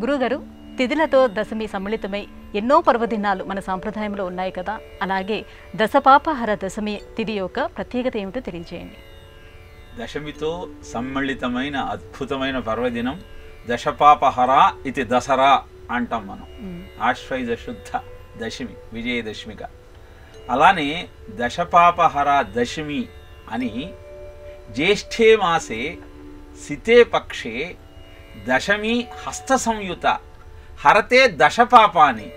గురుగారు, తిథులతో దశమి సమ్మిళితమై ఎన్నో పర్వదినాలు మన సాంప్రదాయంలో ఉన్నాయి కదా, అలాగే దశపాపహర దశమి తిథి యొక్క ప్రత్యేకత ఏమిటో తెలియజేయండి. దశమితో సమ్మిళితమైన అద్భుతమైన పర్వదినం దశపాపహర ఇది దసరా అంటాం మనం. ఆశ్వయుజ శుద్ధ దశమి, విజయదశమిగా. అలానే దశపాపహర దశమి అని జ్యేష్ఠే మాసే సితే పక్షే దశమి హస్త సంయుత హరతే దశపాపాని.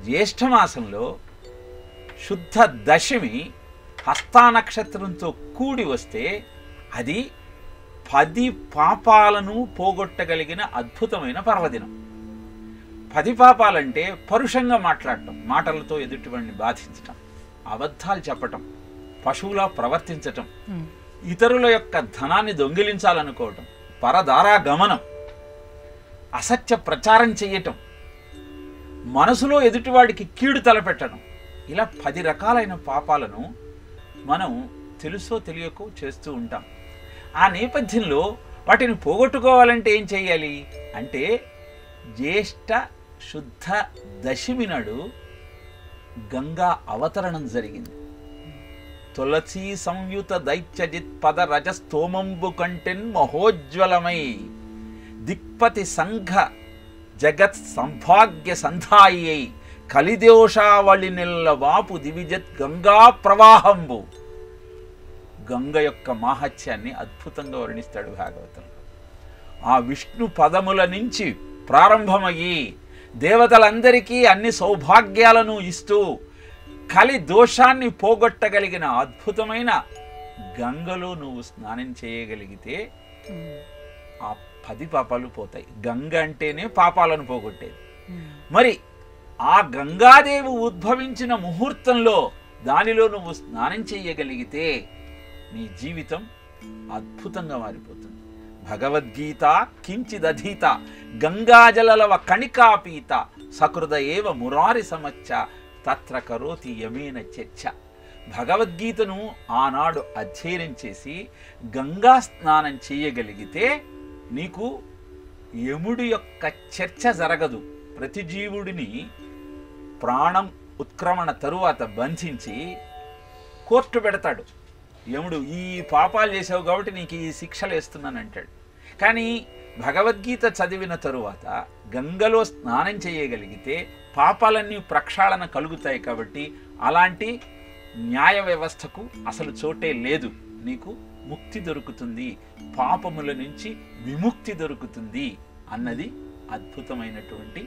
జ్యేష్ఠమాసంలో శుద్ధ దశమి హస్తానక్షత్రంతో కూడి వస్తే అది 10 పాపాలను పోగొట్టగలిగిన అద్భుతమైన పర్వదినం. 10 పాపాలంటే పరుషంగా మాట్లాడటం, మాటలతో ఎదుటివాడిని బాధించటం, అబద్ధాలు చెప్పటం, పశువులా ప్రవర్తించటం, ఇతరుల యొక్క ధనాన్ని దొంగిలించాలనుకోవటం, పరదారా గమనం, అసత్య ప్రచారం చేయటం, మనసులో ఎదుటివాడికి కీడు తలపెట్టడం, ఇలా 10 రకాలైన పాపాలను మనం తెలుసో తెలియకో చేస్తూ ఉంటాం. ఆ నేపథ్యంలో వాటిని పోగొట్టుకోవాలంటే ఏం చేయాలి అంటే, జ్యేష్ఠ శుద్ధ దశమి నాడు గంగా అవతరణం జరిగింది. తులసీ సంయుత దైత్యజిత్ పద రజస్తోమంబు కంటెన్ మహోజ్వలమై దిక్పతి సంఘ జగత్ సంభాగ్య సంధాయి కలిదోషావళి నెల్ల వాపు దివిజత్ గంగా ప్రవాహంబు. గంగ యొక్క మాహత్యాన్ని అద్భుతంగా వర్ణిస్తాడు భాగవతంలో. ఆ విష్ణు పదముల నుంచి ప్రారంభమయ్యి దేవతలందరికీ అన్ని సౌభాగ్యాలను ఇస్తూ కలి దోషాన్ని పోగొట్టగలిగిన అద్భుతమైన గంగలో నువ్వు స్నానం చేయగలిగితే ఆ 10 పాపాలు పోతాయి. గంగ అంటేనే పాపాలను పోగొట్టేది. మరి ఆ గంగాదేవి ఉద్భవించిన ముహూర్తంలో దానిలో నువ్వు స్నానం చేయగలిగితే నీ జీవితం అద్భుతంగా మారిపోతుంది. భగవద్గీత కించిదధీత గంగాజలలవ కణికాపీత సకృద ఏవ మురారి సమచ్చ తత్ర కరోతి యమేన చర్చ. భగవద్గీతను ఆనాడు అధ్యయనం చేసి గంగా స్నానం చేయగలిగితే నీకు యముడి యొక్క చర్చ జరగదు. ప్రతి జీవుడిని ప్రాణం ఉత్క్రమణ తరువాత బంధించి కోర్టు పెడతాడు. యముడు ఈ పాపాలు చేసావు కాబట్టి నీకు ఈ శిక్షలు వేస్తున్నాను అంటాడు. కానీ భగవద్గీత చదివిన తరువాత గంగలో స్నానం చేయగలిగితే పాపాలన్నీ ప్రక్షాళన కలుగుతాయి. కాబట్టి అలాంటి న్యాయ వ్యవస్థకు అసలు చోటే లేదు. నీకు ముక్తి దొరుకుతుంది, పాపముల నుంచి విముక్తి దొరుకుతుంది అన్నది అద్భుతమైనటువంటి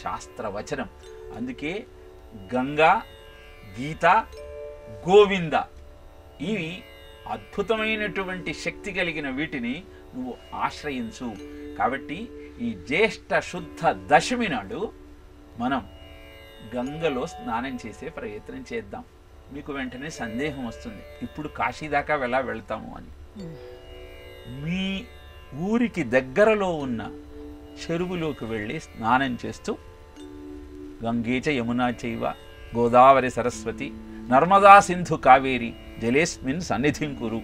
శాస్త్రవచనం. అందుకే గంగా, గీత, గోవింద ఇవి అద్భుతమైనటువంటి శక్తి కలిగిన వీటిని నువ్వు ఆశ్రయించు. కాబట్టి ఈ జ్యేష్ఠ శుద్ధ దశమి నాడు మనం గంగలో స్నానం చేసే ప్రయత్నం చేద్దాం. మీకు వెంటనే సందేహం వస్తుంది, ఇప్పుడు కాశీ దాకా ఎలా వెళ్తాము అని. మీ ఊరికి దగ్గరలో ఉన్న చెరువులోకి వెళ్ళి స్నానం చేస్తూ గంగేచ యమునా చైవ గోదావరి సరస్వతి నర్మదా సింధు కావేరి జలేస్మిన్ సన్నిధిం కురు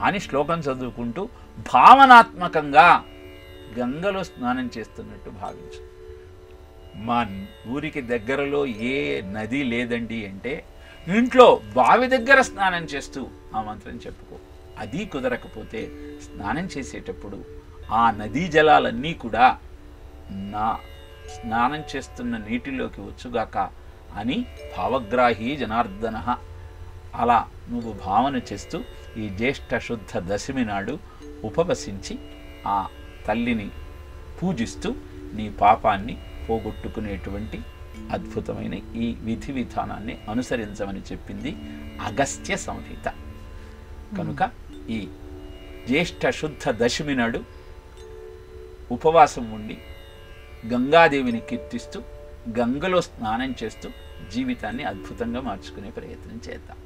అని శ్లోకం చదువుకుంటూ భావనాత్మకంగా గంగలో స్నానం చేస్తున్నట్టు భావించు. మా ఊరికి దగ్గరలో ఏ నది లేదండి అంటే ఇంట్లో బావి దగ్గర స్నానం చేస్తూ ఆ మంత్రం చెప్పుకో. అది కుదరకపోతే స్నానం చేసేటప్పుడు ఆ నదీ జలాలన్నీ కూడా నా స్నానం చేస్తున్న నీటిలోకి వచ్చుగాక అని భావగ్రాహి జనార్దన అలా నువ్వు భావన చేస్తూ ఈ జ్యేష్ఠ శుద్ధ దశమి నాడు ఉపవసించి ఆ తల్లిని పూజిస్తూ నీ పాపాన్ని పోగొట్టుకునేటువంటి అద్భుతమైన ఈ విధి విధానాన్ని అనుసరించమని చెప్పింది అగస్త్య సంహిత. కనుక ఈ జ్యేష్ఠ శుద్ధ దశమి నాడు ఉపవాసం ఉండి గంగాదేవిని కీర్తిస్తూ గంగలో స్నానం చేస్తూ జీవితాన్ని అద్భుతంగా మార్చుకునే ప్రయత్నం చేద్దాం.